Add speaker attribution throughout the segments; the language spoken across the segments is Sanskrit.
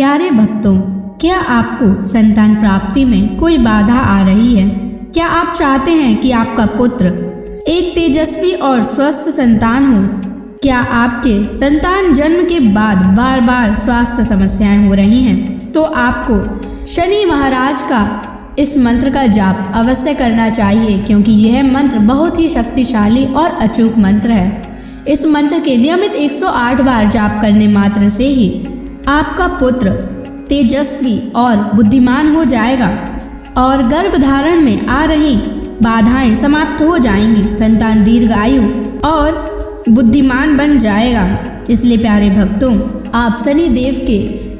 Speaker 1: प्यारे भक्तों, क्या आपको संतान प्राप्ति में कोई बाधा आ रही है? क्या आप चाहते हैं कि आपका पुत्र एक तेजस्वी और स्वस्थ संतान हो? क्या आपके संतान जन्म के बाद बार बार स्वास्थ्य समस्याएं हो रही हैं? तो आपको शनि महाराज का इस मंत्र का जाप अवश्य करना चाहिए, क्योंकि यह मंत्र बहुत ही शक्तिशाली और अचूक मंत्र है। इस मंत्र के नियमित 108 बार जाप करने मात्र से ही आपका पुत्र तेजस्वी और बुद्धिमान हो जाएगा और गर्भधारण में आ रही बाधाएं समाप्त हो जाएंगी। संतान दीर्घायु और बुद्धिमान बन जाएगा। इसलिए प्यारे भक्तों, आप शनि देव के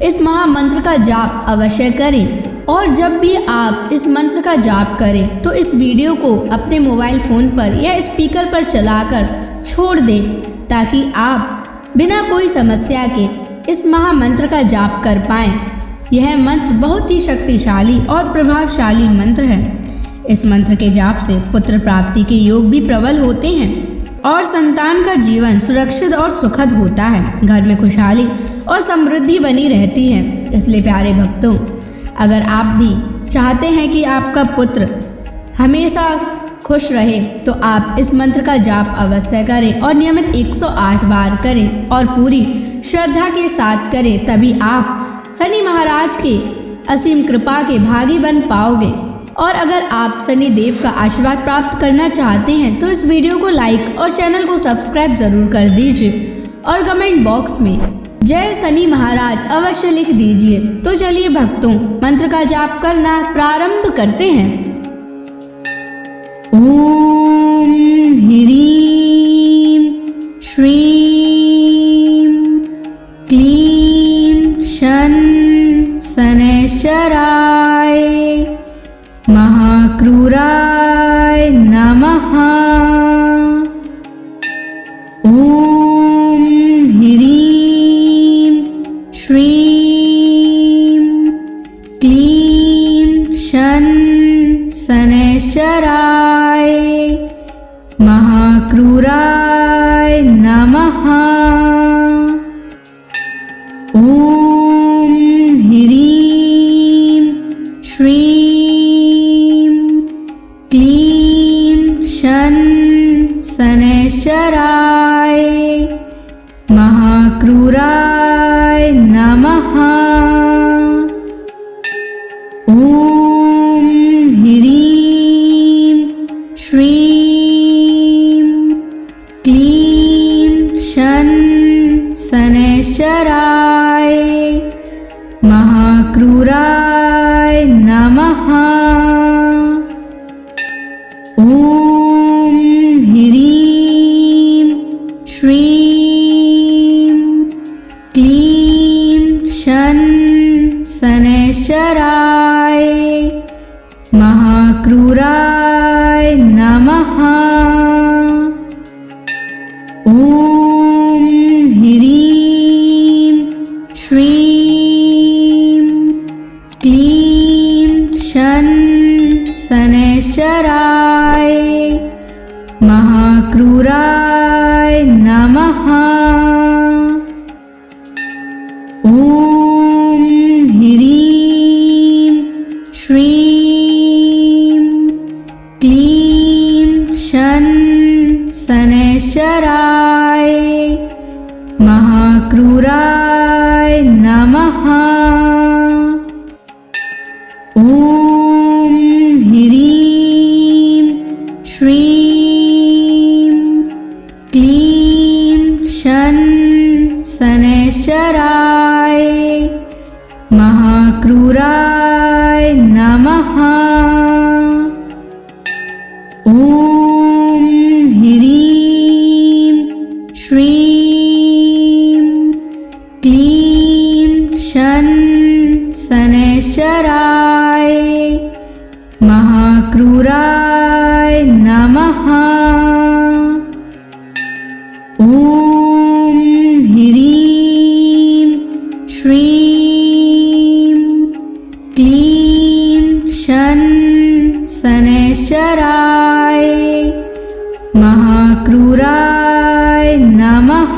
Speaker 1: इस महामंत्र का जाप अवश्य करें। और जब भी आप इस मंत्र का जाप करें तो इस वीडियो को अपने मोबाइल फोन पर या स्पीकर पर चलाकर छोड़ दें, ताकि आप बिना कोई समस्या के इस महामंत्र का जाप कर पाएं। यह मंत्र बहुत ही शक्तिशाली और प्रभावशाली मंत्र है। इस मंत्र के जाप से पुत्र प्राप्ति के योग भी प्रबल होते हैं और संतान का जीवन सुरक्षित और सुखद होता है। घर में खुशहाली और समृद्धि बनी रहती है। इसलिए प्यारे भक्तों, अगर आप भी चाहते हैं कि आपका पुत्र हमेशा खुश रहे, तो आप इस मंत्र का जाप अवश्य करें और नियमित 108 बार करें और पूरी श्रद्धा के साथ करें। तभी आप शनि महाराज के असीम कृपा के भागी बन पाओगे। और अगर आप शनि देव का आशीर्वाद प्राप्त करना चाहते हैं तो इस वीडियो को लाइक और चैनल को सब्सक्राइब जरूर कर दीजिए और कमेंट बॉक्स में जय शनि महाराज अवश्य लिख दीजिए। तो चलिए भक्तों, मंत्र का जाप करना प्रारंभ करते हैं। ओम ह्रीं श्रीं क्लीं शन शनैश्चराय महाक्रूराय नमः। ओम ह्रीं श्रीं क्लीं शन शनैश्चराय महाक्रूराय नमः। ओम ह्रीं श्रीं क्लीं शन शनैश्चराय महाक्रूराय नमः। ओम ह्रीं श्रीं क्लीं शन शनैश्चराय महाक्रूराय नमः। ओम ह्रीं श्रीं क्लीं शन शनैश्चराय महाक्रूराय नमः। ओम ह्रीं श्रीं क्लीं शन शनैश्चराय महाक्रूराय नमः। ओम ह्रीं श्रीं क्लीं शन शनैश्चराय महाक्रूराय नमः। ओम ह्रीं श्रीं क्लीं शन शनैश्चराय महाक्रूराय नमः। ओम ह्रीं श्रीं क्लीं शन शनैश्चराय महाक्रूराय नमः। ओम ह्रीं श्रीं क्लीं शन शनैश्चराय महाक्रूराय नमः।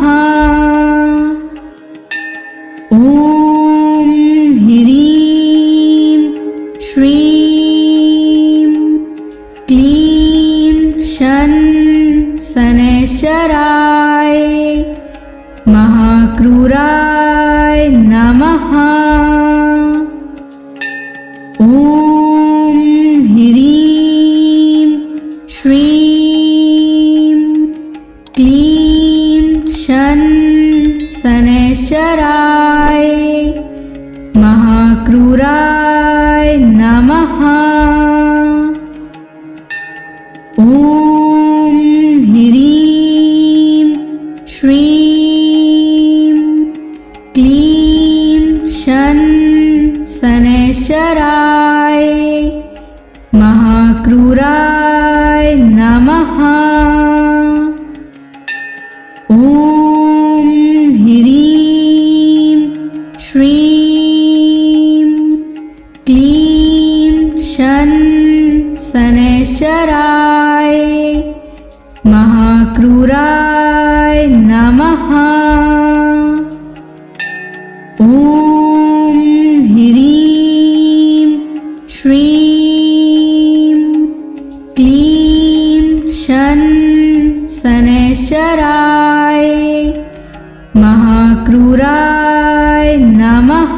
Speaker 1: ओम शनैश्चराय महाक्रूराय नमः। ॐ ह्रीं श्रीं क्लीं शनैश्चराय महाक्रूराय नमः। ॐ ह्रीं श्रीं क्लीं शनैश्चराय महाक्रूराय नमः। ॐ ह्रीं श्रीं क्लीं शनैश्चराय महाक्रूराय नमः। ॐ ह्रीं श्रीं क्लीं शनैश्चराय महाक्रूराय नमः।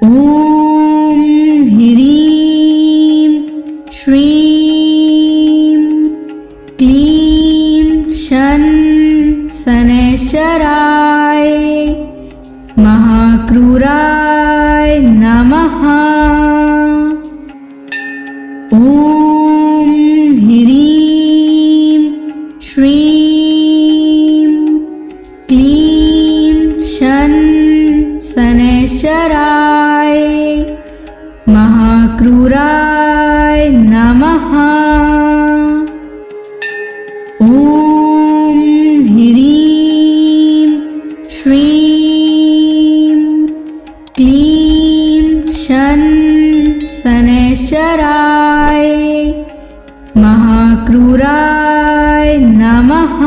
Speaker 1: ॐ ह्रीं श्रीं क्लीं शनैश्चराय महाक्रूराय नमः। ॐ ह्रीं श्रीं क्लीं शनैश्चराय महाक्रूराय नमः। ॐ ह्रीं श्रीं क्लीं शनैश्चराय महाक्रूराय नमः।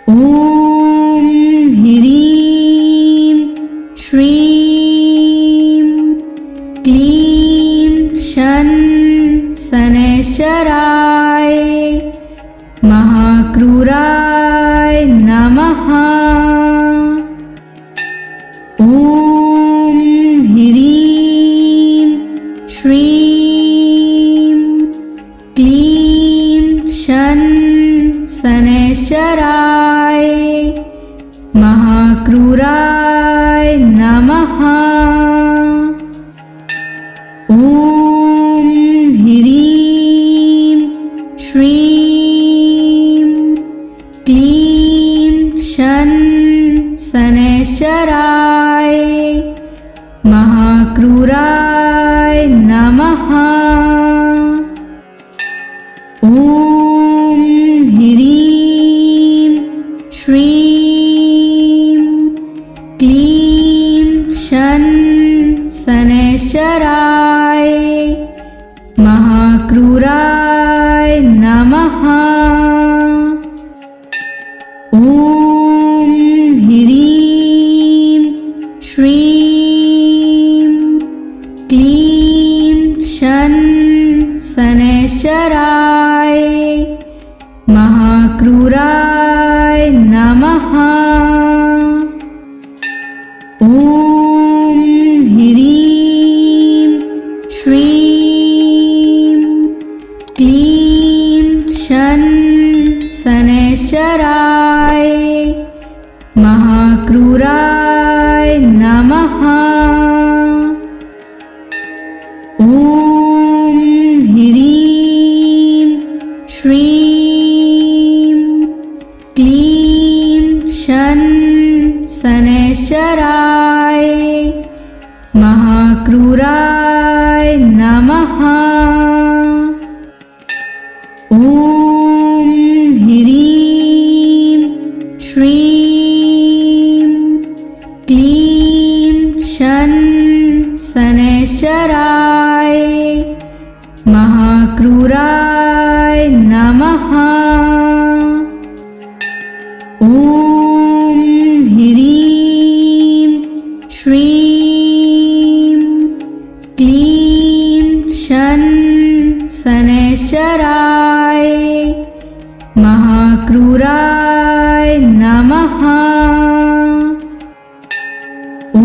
Speaker 1: ॐ ह्रीं श्रीं क्लीं शनैश्चराय महाक्रूराय नमः। ॐ ह्रीं श्रीं क्लीं शनैश्चराय महाक्रूराय नमः। ॐ ह्रीं श्रीं क्लीं शनैश्चराय महाक्रूराय नमः। ॐ ह्रीं श्रीं क्लीं शनैश्चराय महाक्रूराय नमः। ॐ ह्रीं श्रीं क्लीं शनैश्चराय महाक्रूराय नमः। ॐ ह्रीं श्रीं क्लीं शनैश्चराय महाक्रूराय नमः। ॐ ह्रीं श्रीं क्लीं शनैश्चराय महाक्रूराय नमः। ॐ ह्रीं श्रीं क्लीं शनैश्चराय महाक्रूराय नमः। ॐ ह्रीं श्रीं क्लीं शनैश्चराय महाक्रूराय नमः। ॐ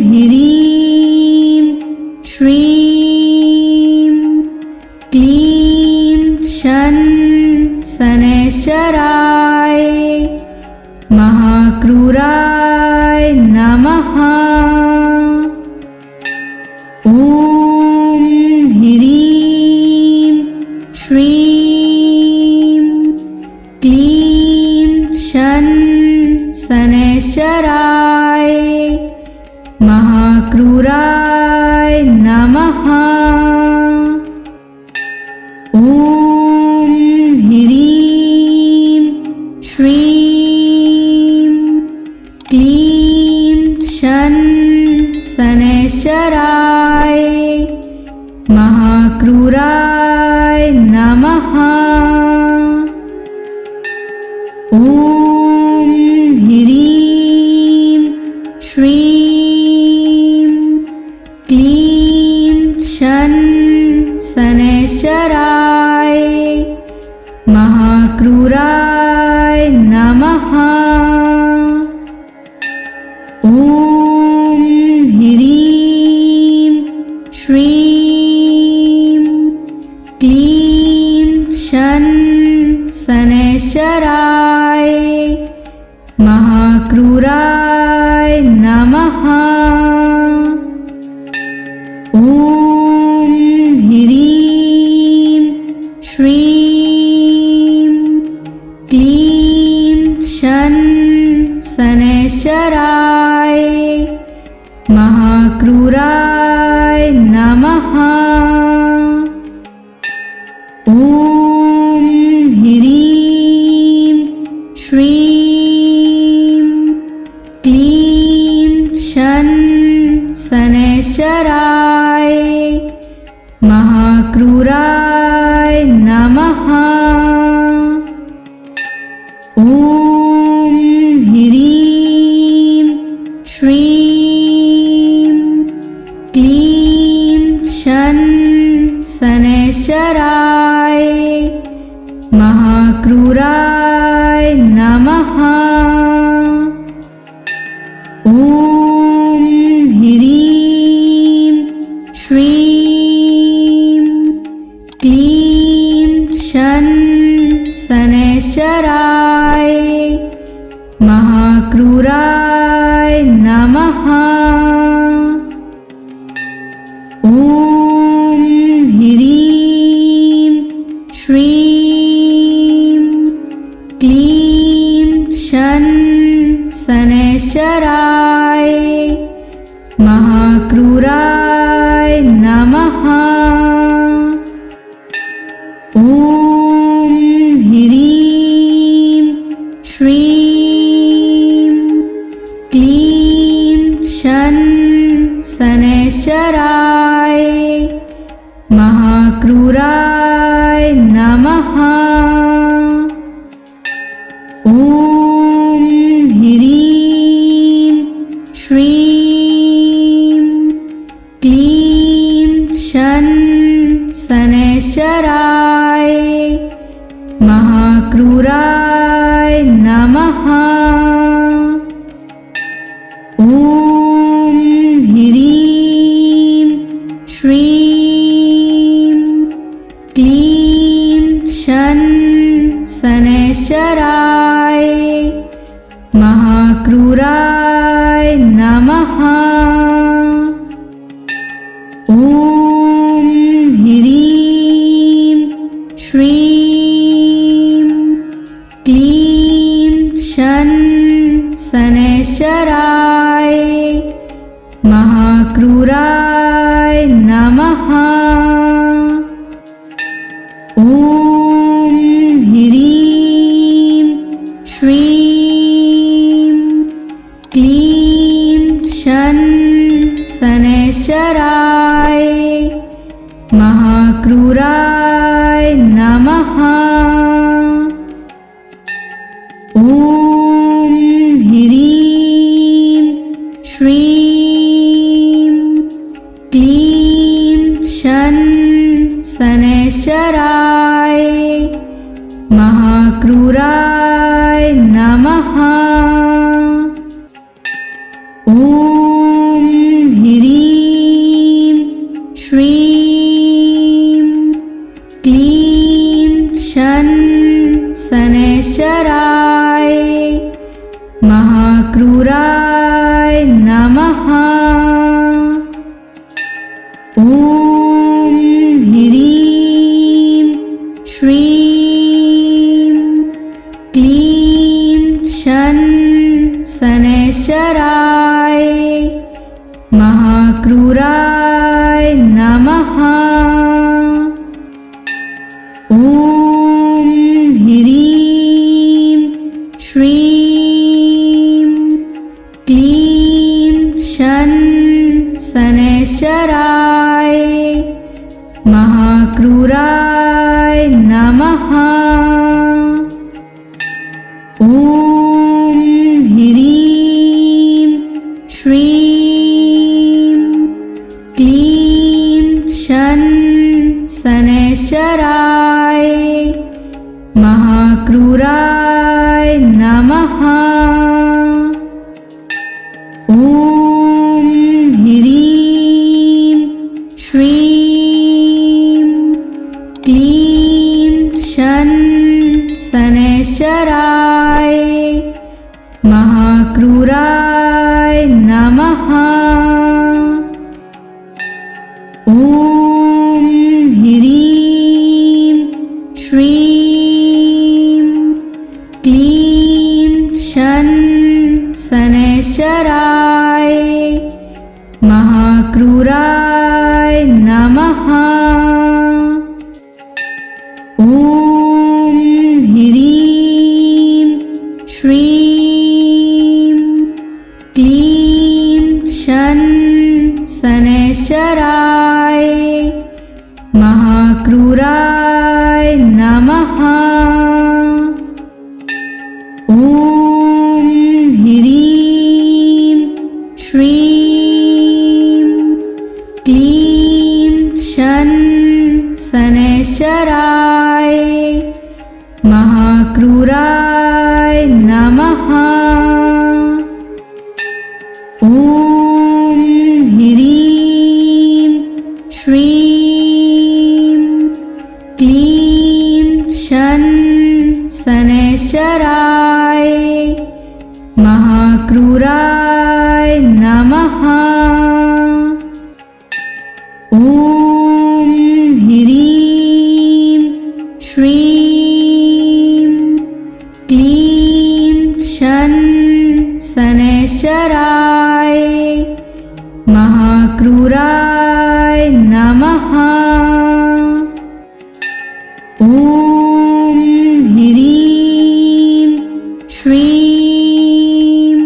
Speaker 1: ह्रीं श्रीं क्लीं शन शनैश्चराय महाक्रूराय नमः। ॐ ह्रीं श्रीं क्लीं शन शनैश्चराय महाक्रूराय नमः। ॐ ह्रीं श्रीं क्लीं शन शनैश्चराय महाक्रूराय नमः। ॐ ह्रीं श्रीं क्लीं शन शनैश्चराय महाक्रूराय नमः। ॐ ह्रीं श्रीं क्लीं शन शनैश्चराय महाक्रूराय नमः। ॐ ह्रीं श्रीं क्लीं शन शनैश्चराय महाक्रूराय नमः। ॐ ह्रीं श्रीं क्लीं शन शनैश्चराय महाक्रूराय नमः। ॐ ह्रीं श्रीं क्लीं शन शनैश्चराय महाक्रूराय नमः। ॐ ह्रीं श्रीं क्लीं शन शनैश्चराय महाक्रूराय नमः। ॐ ह्रीं श्रीं क्लीं शन शनैश्चराय महाक्रूराय नमः। ॐ ह्रीं श्रीं क्लीं शन शनैश्चराय महाक्रूराय नमः। ॐ ह्रीं श्रीं क्लीं शन शनैश्चराय महाक्रूराय नमः। ॐ ह्रीं श्रीं क्लीं शन शनैश्चराय महाक्रूराय नमः। ॐ ह्रीं श्रीं क्लीं शन शनैश्चराय महाक्रूराय नमः। ॐ ह्रीं श्रीं क्लीं शन शनैश्चराय महाक्रूराय नमः। ॐ ह्रीं श्रीं क्लीं शन क्लीं शन शनैश्चराय महाक्रूराय नमः। ॐ ह्रीं श्रीं क्लीं शन शनैश्चराय महाक्रूराय नमः। ॐ ह्रीं श्रीं क्लीं शन शनैश्चराय महाक्रूराय नमः। ॐ ह्रीं श्रीं क्लीं शन शनैश्चराय महाक्रूराय नमः। ॐ ह्रीं श्रीं क्लीं शन शनैश्चराय महाक्रूराय नमः। ॐ ह्रीं श्रीं क्लीं शन शनैश्चराय महाक्रूराय नमः। ॐ ह्रीं श्रीं क्लीं शन शनैश्चराय महाक्रूराय नमः। ॐ ह्रीं श्रीं क्लीं शन शनैश्चराय महाक्रूराय नमः। ॐ ह्रीं श्रीं क्लीं शन शनैश्चराय महाक्रूराय नमः। ॐ ह्रीं श्रीं क्लीं शन शनैश्चराय महाक्रूराय नमः। ॐ ह्रीं श्रीं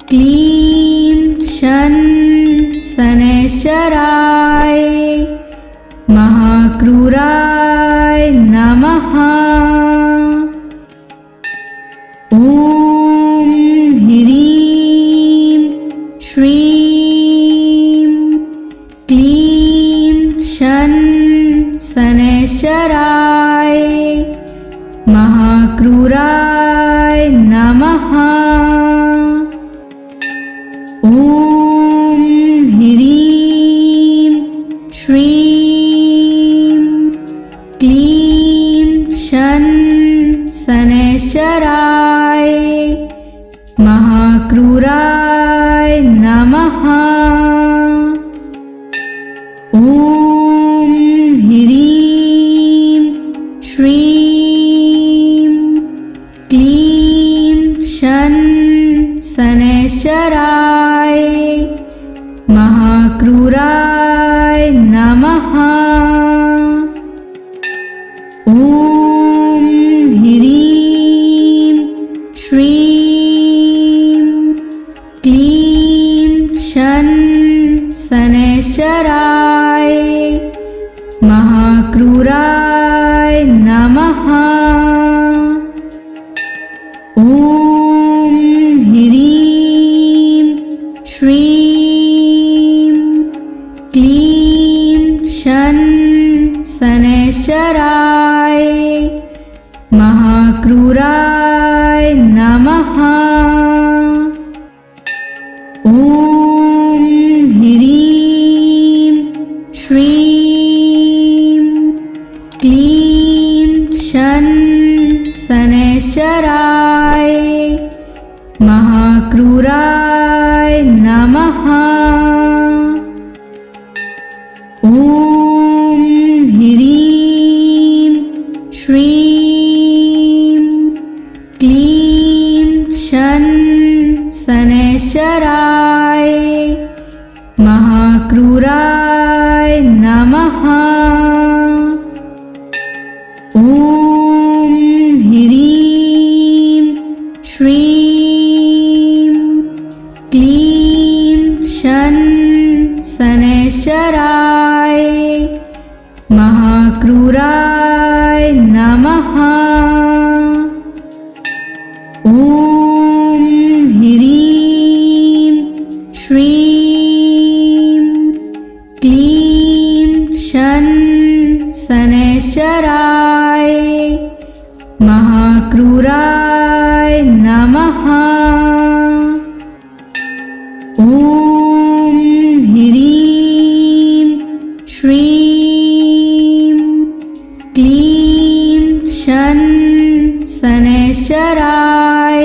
Speaker 1: क्लीं शन शनैश्चराय महाक्रूराय नमः। ॐ ह्रीं श्रीं क्लीं शन शनैश्चराय महाक्रूराय नमः। ॐ ह्रीं श्रीं क्लीं शन शनैश्चराय महाक्रूराय नमः। ॐ ह्रीं श्रीं क्लीं शन शनैश्चराय महाक्रूराय नमः। ॐ ह्रीं श्रीं क्लीं शन शनैश्चराय महाक्रूराय नमः। ॐ ह्रीं श्रीं क्लीं शन शनैश्चराय महाक्रूराय नमः। ॐ ह्रीं श्रीं क्लीं शन शनैश्चराय महाक्रूराय नमः। ॐ ह्रीं श्रीं क्लीं शन शनैश्चराय महाक्रूराय नमः। ॐ ह्रीं श्रीं क्लीं शन शनैश्चराय महाक्रूराय नमः। ॐ ह्रीं श्रीं क्लीं शन शनैश्चराय महाक्रूराय नमः। ॐ ह्रीं श्रीं क्लीं शन शनैश्चराय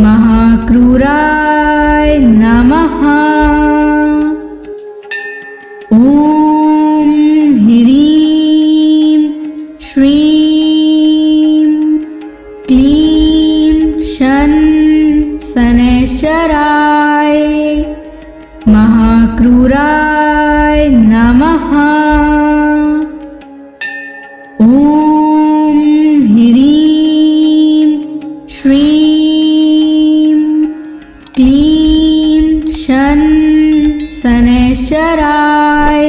Speaker 1: महाक्रूराय नमः। ॐ ह्रीं श्रीं क्लीं शन शनैश्चराय महाक्रूराय नमः। ॐ ह्रीं श्रीं क्लीं शन शनैश्चराय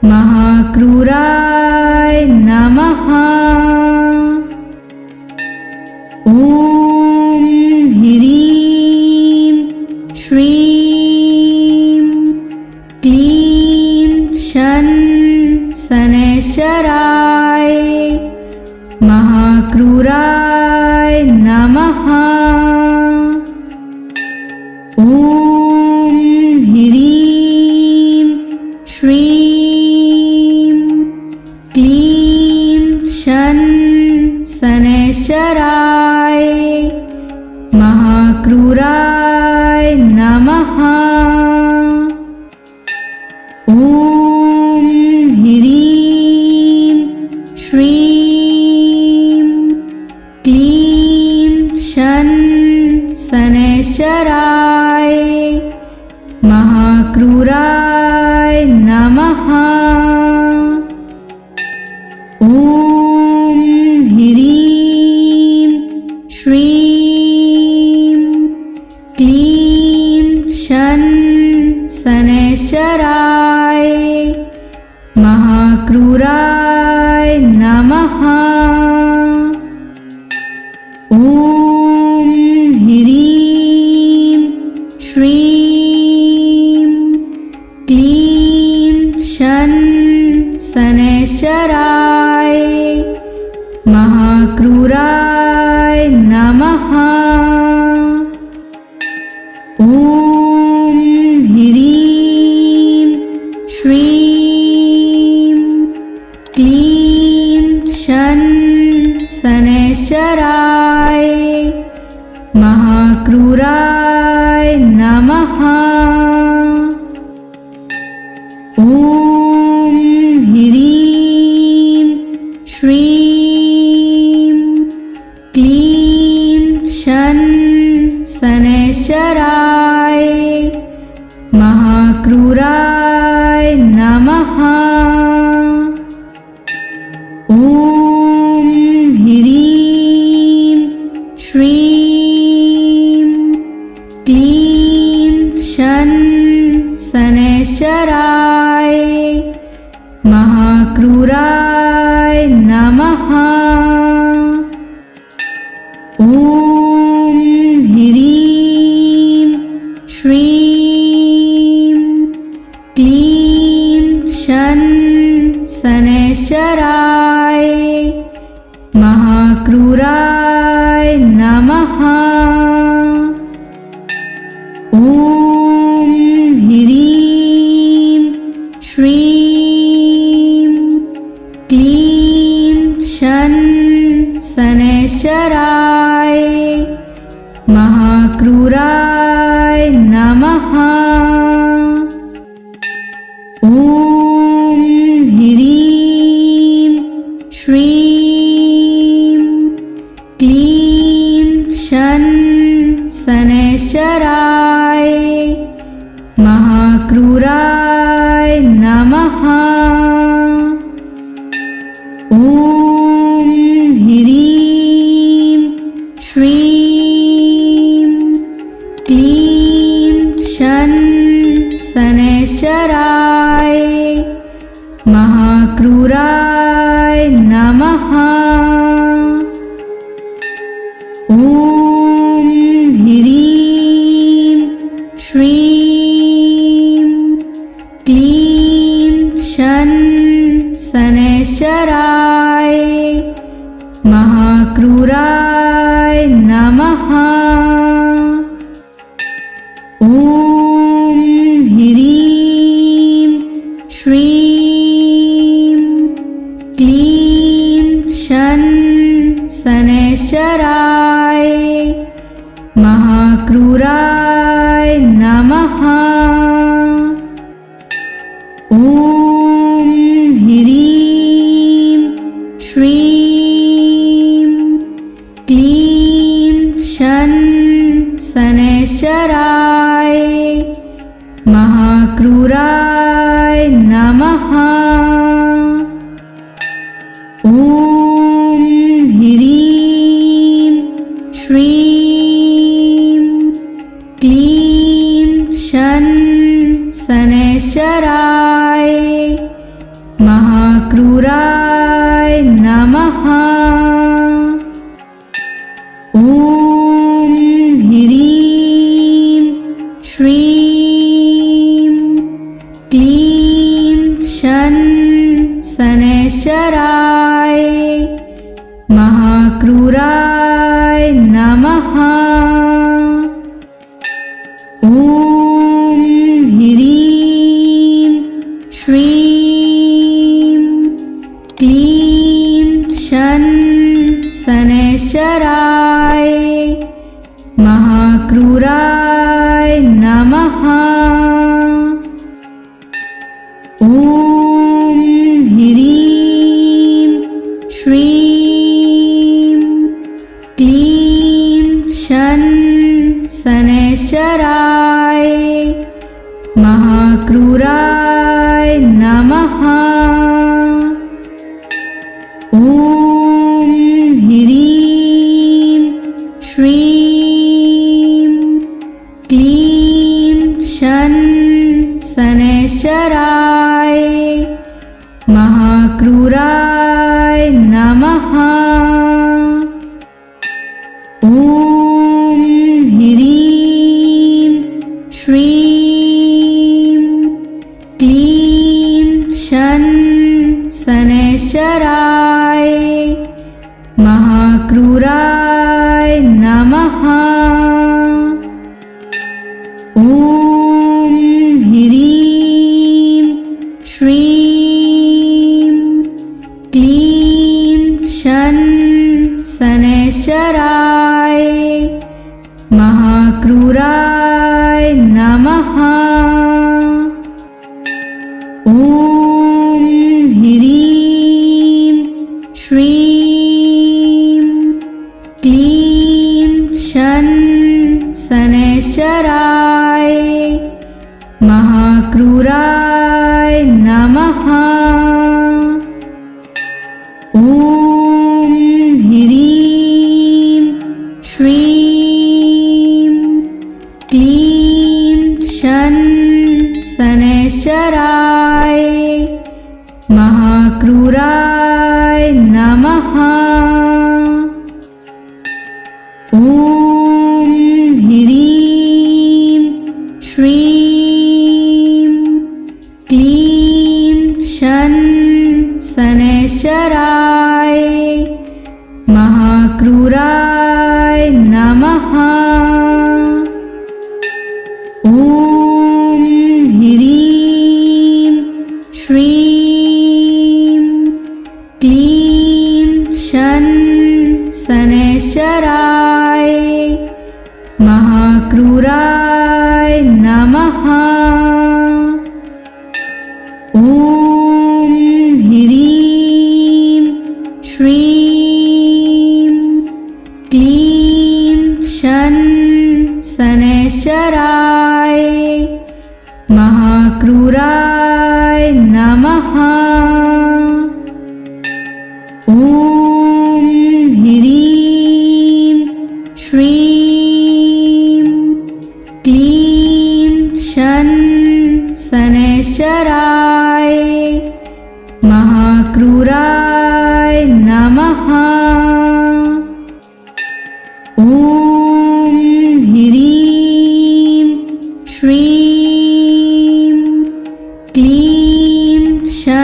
Speaker 1: महाक्रूराय नमः। ॐ ह्रीं श्रीं क्लीं शन शनैश्चराय महाक्रूराय नमः। ॐ ह्रीं श्रीं क्लीं शन शनैश्चराय महाक्रूराय नमः। ॐ ह्रीं श्रीं क्लीं शन शनैश्चराय महाक्रूराय नमः। ॐ ह्रीं श्रीं क्लीं शन शनैश्चराय महाक्रूराय नमः। ॐ ह्रीं श्रीं क्लीं शन शनैश्चराय महाक्रूराय नमः। ॐ ह्रीं श्रीं क्लीं शन शनैश्चराय महाक्रूराय नमः। ॐ ह्रीं श्रीं क्लीं शन शनैश्चराय महाक्रूराय नमः। ॐ ह्रीं श्रीं क्लीं शन शनैश्चराय महाक्रूराय नमः। ॐ ह्रीं श्रीं क्लीं शन शनैश्चराय महाक्रूराय नमः। ॐ ह्रीं श्रीं क्लीं शन शनैश्चराय महाक्रूराय नमः। ॐ ह्रीं श्रीं क्लीं शन शनैश्चराय महाक्रूराय नमः। ॐ ह्रीं श्रीं क्लीं शन शनैश्चराय महाक्रूराय नमः। ॐ ह्रीं श्रीं क्लीं शन शनैश्चराय महाक्रूराय नमः। ॐ ह्रीं श्रीं क्लीं शन शनैश्चराय महाक्रूराय नमः। ॐ ह्रीं श्रीं क्लीं शन शनैश्चराय महाक्रूराय नमः। ॐ ह्रीं श्रीं क्लीं शन शनैश्चराय महाक्रूराय नमः। ॐ ह्रीं श्रीं क्लीं शन शनैश्चराय महाक्रूराय नमः। ॐ ह्रीं श्रीं क्लीं शन शनैश्चराय महाक्रूराय नमः। ॐ ह्रीं श्रीं क्लीं शन शनैश्चराय महाक्रूराय नमः। ॐ ह्रीं श्रीं क्लीं शन शनैश्चराय महाक्रूराय नमः। ॐ ह्रीं श्रीं क्लीं शन शनैश्चराय महाक्रूराय नमः। ॐ ह्रीं श्रीं क्लीं शन शनैश्चराय महाक्रूराय नमः। ॐ ह्रीं श्रीं क्लीं शन शनैश्चराय महाक्रूराय नमः। ॐ ह्रीं श्रीं क्लीं शन शनैश्चराय महाक्रूराय नमः। ॐ ह्रीं श्रीं क्लीं शन शनैश्चराय महाक्रूराय नमः। ॐ ह्रीं श्रीं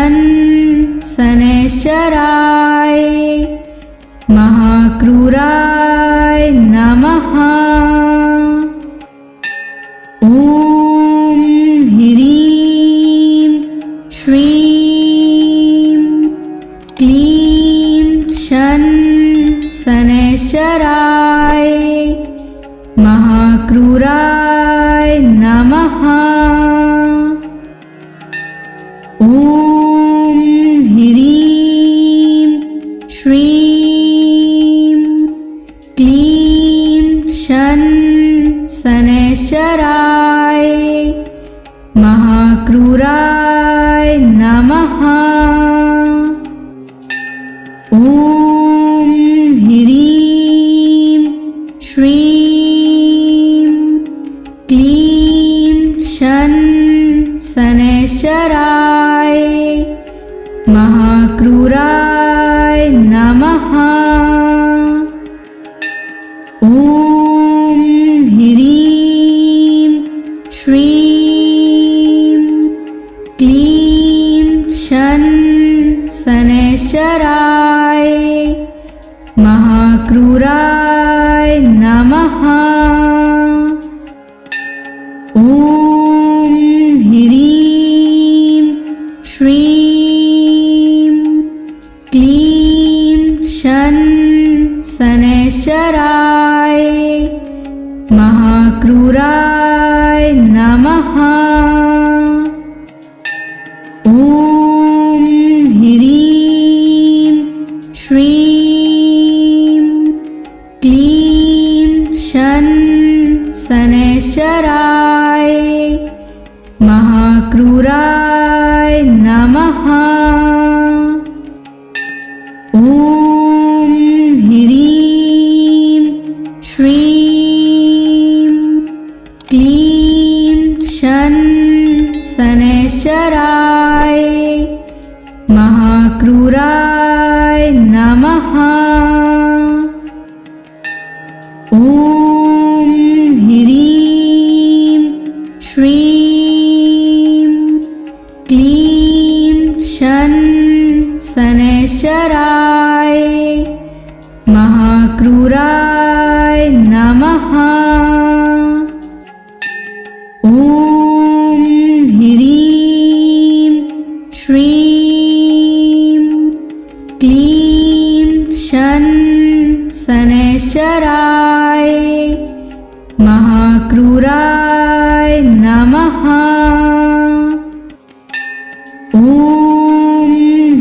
Speaker 1: शन शनैश्चराय महाक्रूराय नमः। ॐ ह्रीं श्रीं क्लीं शन शनैश्चराय महाक्रूराय नमः। ॐ ह्रीं श्रीं क्लीं शन शनैश्चराय महाक्रूराय नमः। ॐ ह्रीं श्रीं क्लीं शन शनैश्चराय महाक्रूराय नमः। ॐ ह्रीं श्रीं क्लीं शन शनैश्चराय महाक्रूराय नमः। ॐ ह्रीं श्रीं क्लीं शन शनैश्चराय महाक्रूराय नमः। ॐ ह्रीं श्रीं क्लीं शन शनैश्चराय महाक्रूराय नमः। ॐ ह्रीं श्रीं क्लीं शन शनैश्चराय महाक्रूराय नमः। ॐ ह्रीं श्रीं क्लीं शन शनैश्चराय महाक्रूराय नमः। ॐ ह्रीं श्रीं क्लीं शन शनैश्चराय महाक्रूराय नमः। ॐ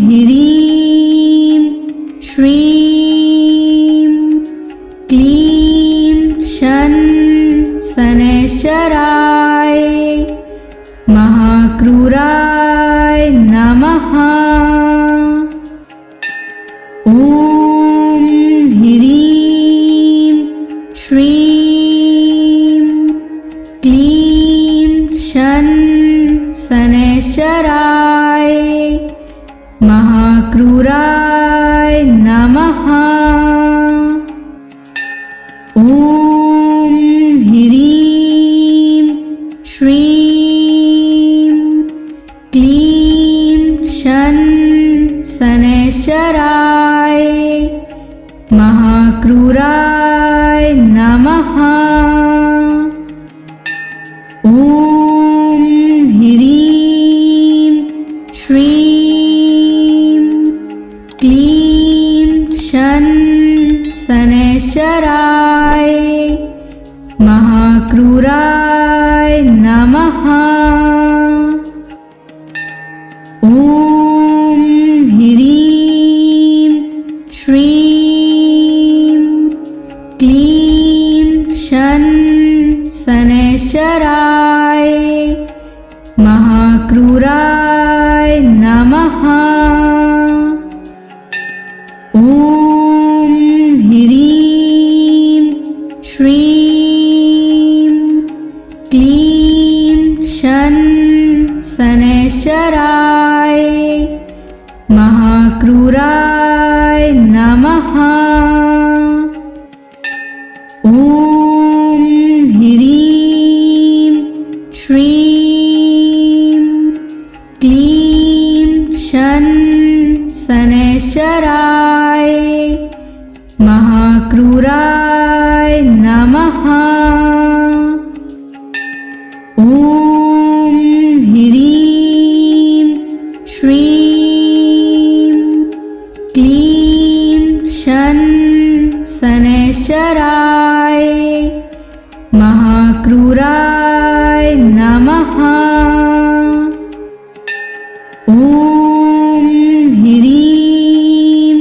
Speaker 1: ह्रीं श्रीं क्लीं शन शनैश्चराय महाक्रूराय नमः। ॐ ह्रीं श्रीं क्लीं शन शनैश्चराय महाक्रूराय नमः। ॐ ह्रीं श्रीं क्लीं शन शनैश्चराय महाक्रूराय नमः। ॐ ह्रीं श्रीं क्लीं शन शनैश्चराय महाक्रूराय नमः। ॐ ह्रीं श्रीं क्लीं शन शनैश्चराय महाक्रूराय नमः। ॐ ह्रीं श्रीं क्लीं शन शनैश्चराय महाक्रूराय नमः। ॐ ह्रीं श्रीं क्लीं शन शनैश्चराय महाक्रूराय नमः। ॐ ह्रीं श्रीं क्लीं शन शनैश्चराय महाक्रूराय नमः। ॐ ह्रीं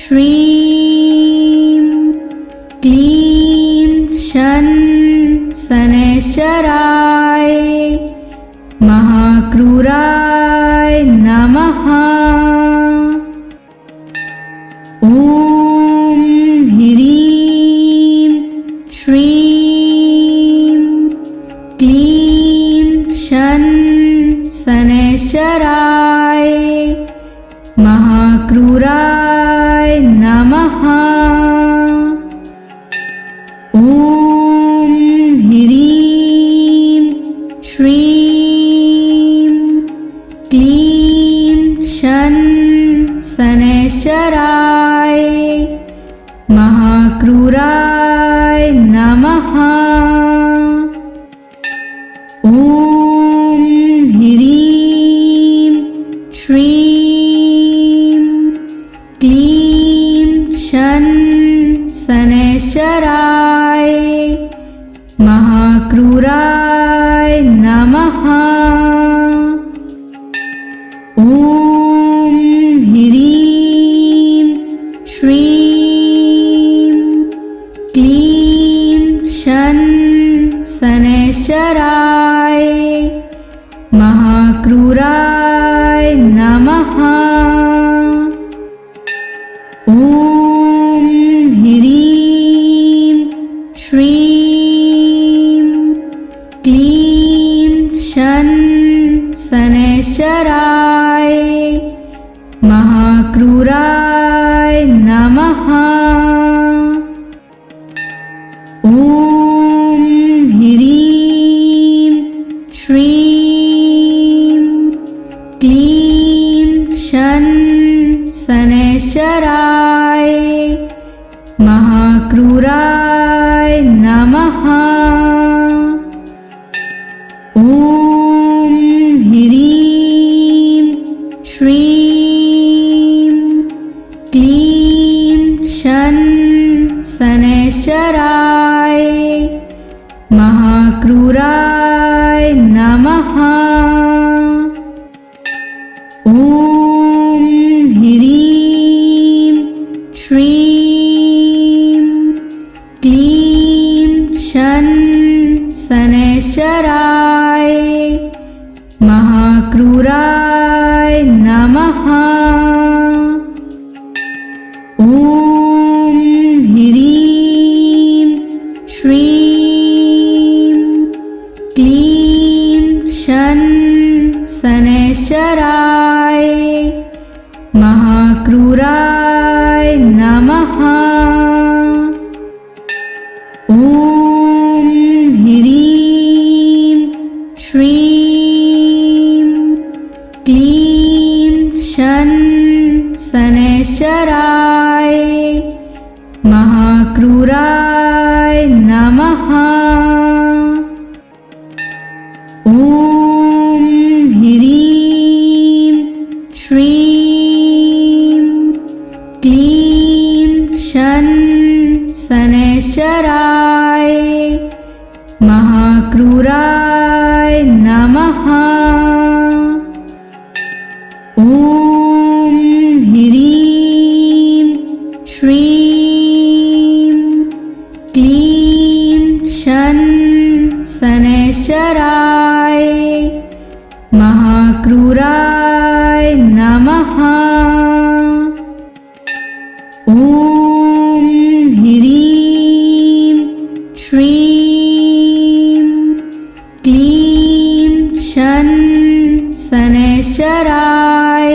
Speaker 1: श्रीं क्लीं शन शनैश्चराय महाक्रूराय नमः। ॐ ह्रीं श्रीं क्लीं शन शनैश्चराय महाक्रूराय नमः। ॐ ह्रीं श्रीं क्लीं शन शनैश्चराय महाक्रूराय नमः। ॐ ह्रीं श्रीं क्लीं शन शनैश्चराय महाक्रूराय नमः। ॐ ह्रीं श्रीं क्लीं शन शनैश्चराय महाक्रूराय नमः। ॐ ह्रीं श्रीं क्लीं शन शनैश्चराय महाक्रूराय नमः। ॐ ह्रीं श्रीं क्लीं शन शनैश्चराय महाक्रूराय नमः। ॐ ह्रीं श्रीं क्लीं शन शनैश्चराय महाक्रूराय नमः। ॐ ह्रीं श्रीं क्लीं शन शनैश्चराय महाक्रूराय नमः। ॐ ह्रीं श्रीं क्लीं शन शनैश्चराय महाक्रूराय नमः। ॐ ह्रीं श्रीं क्लीं शन शनैश्चराय महाक्रूराय नमः। ॐ ह्रीं श्रीं क्लीं शन शनैश्चराय महाक्रूराय नमः। ॐ ह्रीं श्रीं क्लीं शन शनैश्चराय महाक्रूराय नमः। ॐ ह्रीं श्रीं क्लीं शन शनैश्चराय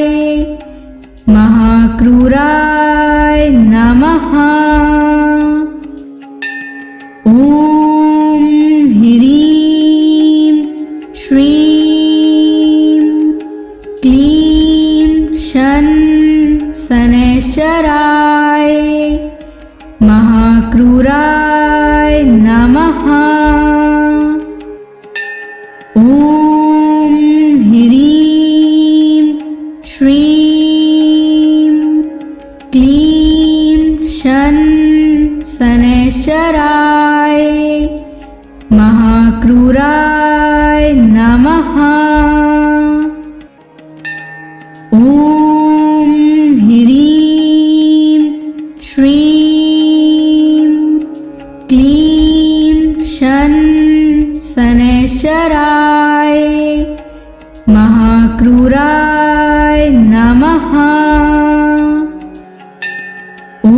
Speaker 1: महाक्रूराय नमः। ॐ ह्रीं श्रीं क्लीं शन शनैश्चराय महाक्रूराय नमः। ॐ ह्रीं श्रीं क्लीं शन शनैश्चराय महाक्रूराय नमः। ॐ ह्रीं श्रीं क्लीं शन शनैश्चराय महाक्रूराय नमः। ॐ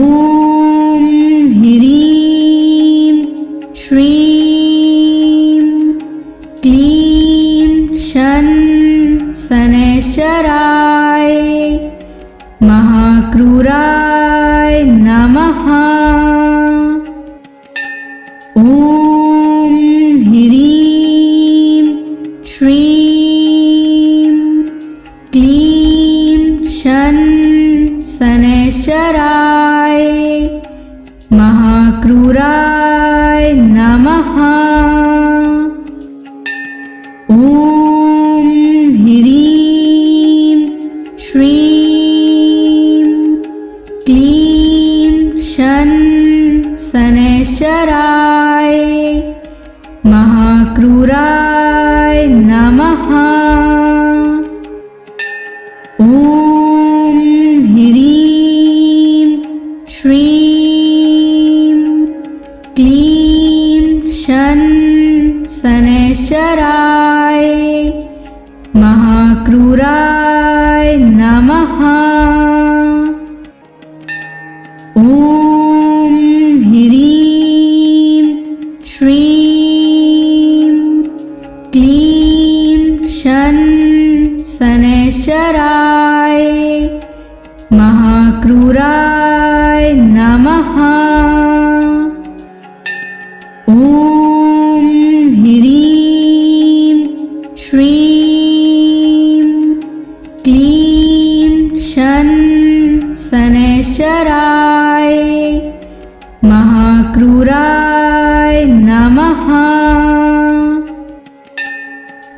Speaker 1: ह्रीं श्रीं क्लीं शन शनैश्चराय महाक्रूराय नमः। ॐ ह्रीं श्रीं क्लीं शन शनैश्चराय महाक्रूराय नमः। ॐ ह्रीं श्रीं क्लीं शन शनैश्चराय महाक्रूराय नमः। ॐ ह्रीं श्रीं क्लीं शन शनैश्चराय महाक्रूराय नमः। ॐ ह्रीं श्रीं क्लीं शन शनैश्चराय महाक्रूराय नमः। ॐ ह्रीं श्रीं क्लीं शन शनैश्चराय महाक्रूराय नमः।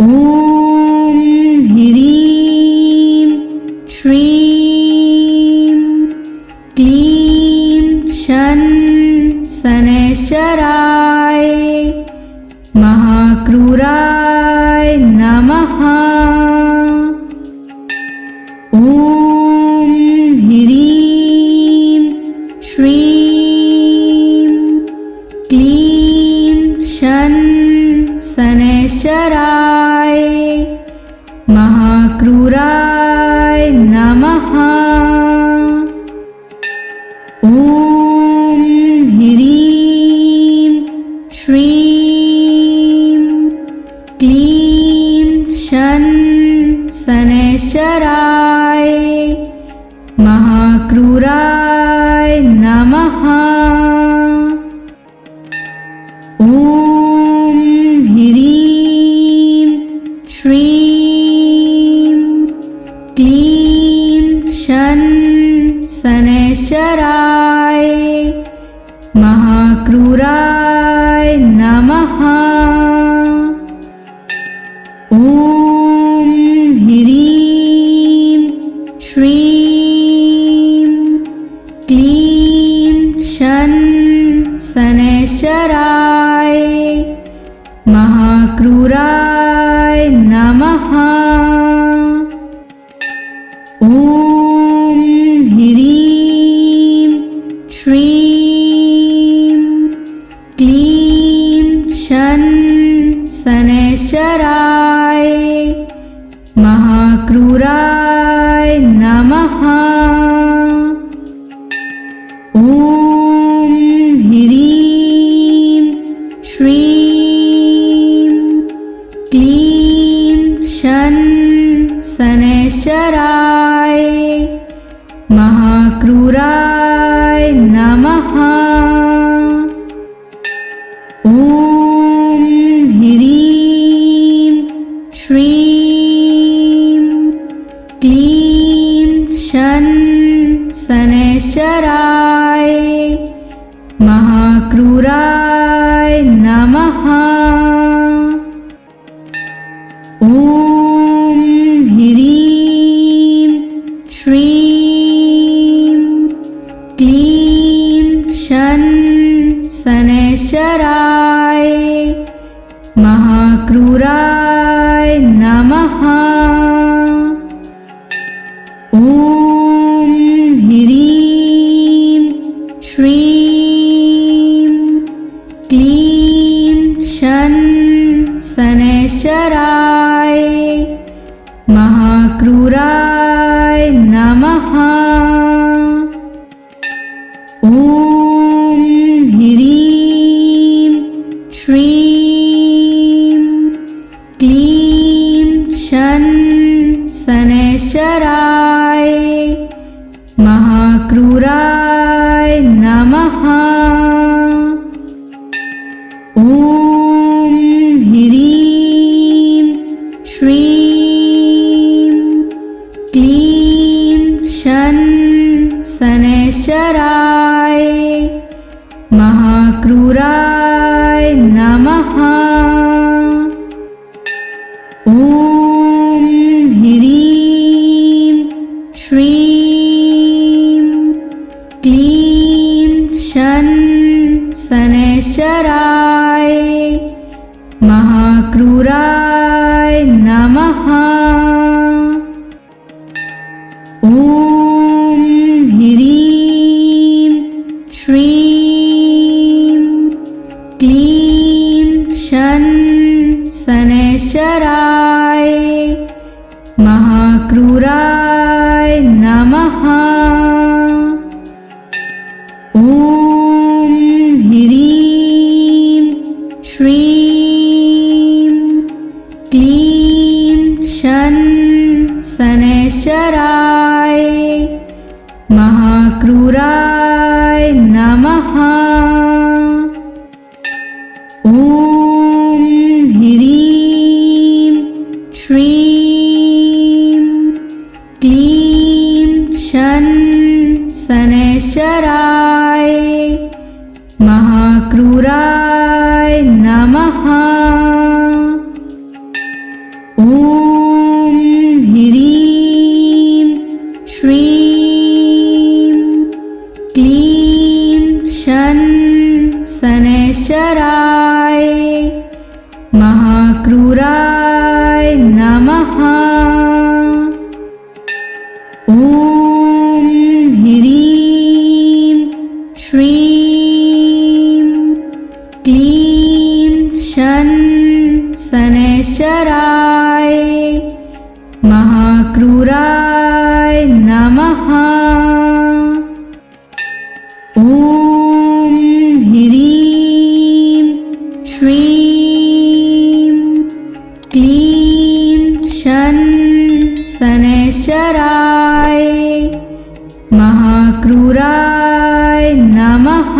Speaker 1: ॐ ह्रीं श्रीं क्लीं शन शनैश्चराय महाक्रूराय नमः। ॐ ह्रीं श्रीं क्लीं शन शनैश्चराय महाक्रूराय नमः। ॐ ह्रीं श्रीं क्लीं शन शनैश्चराय महाक्रूराय नमः। ॐ ह्रीं श्रीं क्लीं शन शनैश्चराय महाक्रूराय नमः। ॐ ह्रीं श्रीं क्लीं शन शनैश्चराय महाक्रूराय नमः। ॐ ह्रीं श्रीं क्लीं शन शनैश्चराय महाक्रूराय नमः। ॐ ह्रीं श्रीं क्लीं शन शनैश्चराय महाक्रूराय नमः। ॐ ह्रीं श्रीं क्लीं शनैश्चराय महाक्रूराय नमः। ॐ ह्रीं श्रीं क्लीं शन शनैश्चराय महाक्रूराय नमः। ॐ ह्रीं श्रीं क्लीं शन शनैश्चराय महाक्रूराय नमः। ॐ ह्रीं श्रीं क्लीं शन शनैश्चराय महाक्रूराय नमः। ॐ ह्रीं श्रीं क्लीं शन शनैश्चराय महाक्रूराय नमः। ॐ ह्रीं श्रीं क्लीं शन शनैश्चराय महाक्रूराय नमः। ॐ ह्रीं श्रीं क्लीं शन शनैश्चराय महाक्रूराय नमः। ॐ ह्रीं श्रीं क्लीं शन शनैश्चराय महाक्रूराय नमः। ॐ ह्रीं श्रीं क्लीं शन शनैश्चराय महाक्रूराय नमः। ॐ ह्रीं श्रीं क्लीं शन शनैश्चराय महाक्रूराय नमः। ॐ ह्रीं श्रीं क्लीं शन शनैश्चराय महाक्रूराय नमः। ॐ ह्रीं श्रीं क्लीं शन शनैश्चराय महाक्रूराय नमः।